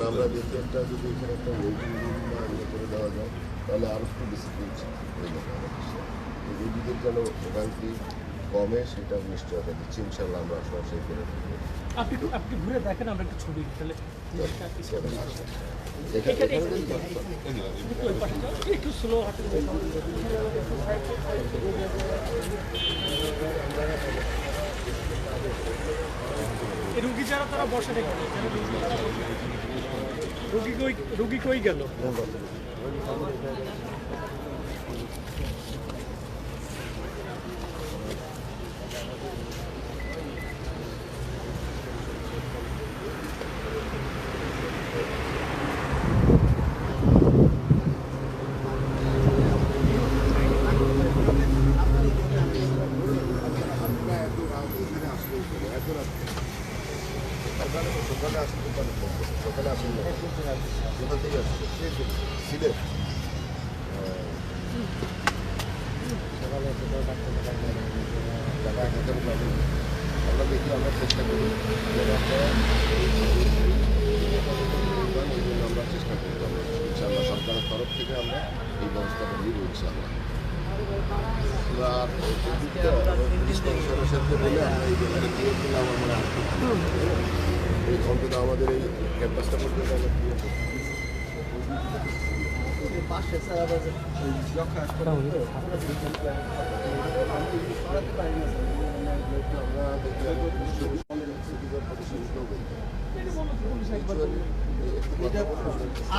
আমরা দেখি একটা যদি এখানে একটা ওয়েটিং রুম বা ইয়ে করে দেওয়া যায় তাহলে আরও একটু ডিসিপ্লিন হয়ে যাবে রোগীদের যেন ভোগান্তি কমে সেটা নিশ্চয়তা দিচ্ছি। ইনশাল্লাহ আমরা সরাসরি করে থাকবো। আপনি ঘুরে দেখেন, আমরা একটু ছবি তাহলে একটু স্লো রুগী যারা তারা বসে দেখে রুগী কই গেল? সকালে আসতে পারে, সকালে আসেন না, কোথা থেকে আসছে? সিলেট। আমরা দেখি, আমরা চেষ্টা করি, আমরা চেষ্টা করি ইনশাআল্লাহ সরকারের তরফ থেকে আমরা এই ব্যবস্থাটা নিয়ে ইনশাআল্লাহ। সাথে বলে আমরা এই জায়গাটা দিয়ে দিলাম। আমরা এই অন্তত আমাদের এই ক্যাম্পাসটা পর্যন্ত আমরা দিয়ে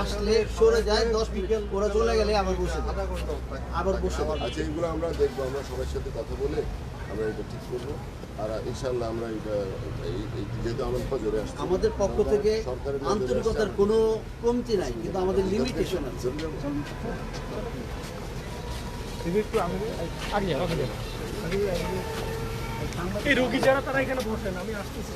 আসলে সরে যায় 10 মিনিট, ওরা চলে গেলে আবার বসে আচ্ছা, এইগুলো আমরা দেখবো, আমরা সবার সাথে কথা বলে আমরা এটা ঠিক করবো। আর ইনশাল্লাহ আমরা এটা যেহেতু আমার ফজরে আসছে, আমাদের পক্ষ থেকে আন্তরিকতার কোনো কমতি নাই, কিন্তু আমাদের লিমিটেশন আছে। এই রোগী যারা তারা এখানে বসেন, আমি আসতেছি।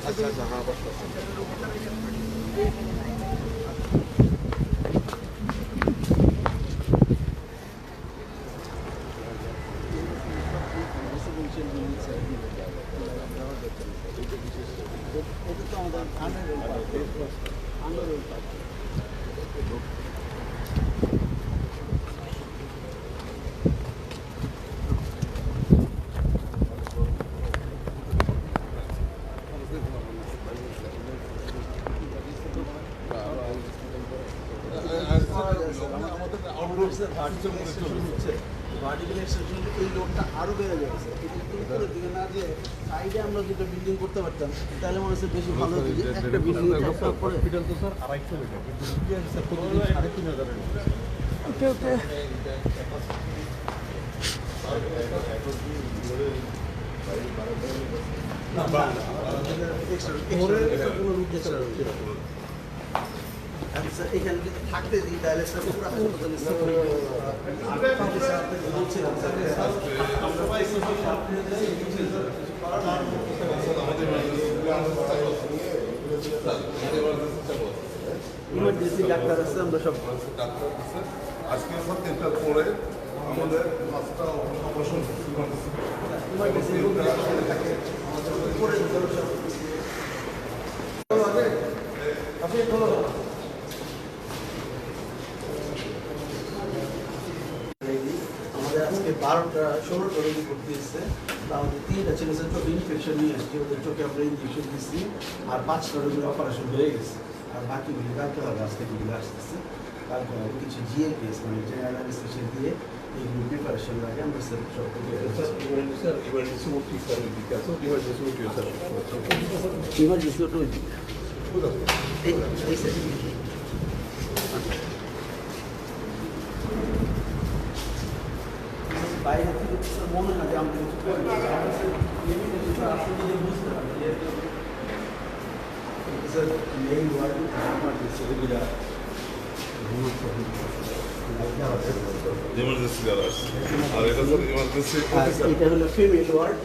এই লোকটা আরো বেড়ে যাচ্ছে। উপরের দিকে না দিয়ে সাইডে আমরা দুটো বিল্ডিং করতে পারতাম, তাহলে মনে হচ্ছে বেশি ভালো হতো। যে একটা বিল্ডিং হসপিটাল তো স্যার 250 বেডের, কিন্তু রুগী আছে স্যার প্রতিদিন 3500 এর। ওকে ওকে এখানে যদি থাকতে দিই তাহলে পুরো ইমার্জেন্সি ডাক্তার আছে, আমরা সব ডাক্তার আছে। আজকে স্যার 3টার পরে আমাদের 5টা অপারেশন ইমার্জেন্সি থাকে আমাদের উপরে আমাদের আজকে 16টা রোগী ভর্তি এসেছে। আমাদের 3টা ছেলে চোখে ইনফেকশন নিয়ে আসছে, ওদের চোখে আমরা ইঞ্জেকশন দিচ্ছি। আর 5টা রোগীর অপারেশন হয়ে গেছে, আর বাকিগুলি কালকে হবে। আজ থেকে গুলো আসতেছে, কালকে হবে কিছু জিএপিএস মানে জেনারেল অ্যানেস্থেসিয়া দিয়ে এইগুলো প্রিপারেশন লাগে। আমরা সব ইমার্জেন্সি ওটা বাইরে থেকে মনে হয় যে আমরা কিছু করি, বুঝতে পারি মেইন ওয়ার্ড ইমার্জেন্সি এগুলা ইমার্জেন্সি যারা আসছে। আর এটা স্যার ইমার্জেন্সি, এটা হলো ফিমেল ওয়ার্ড।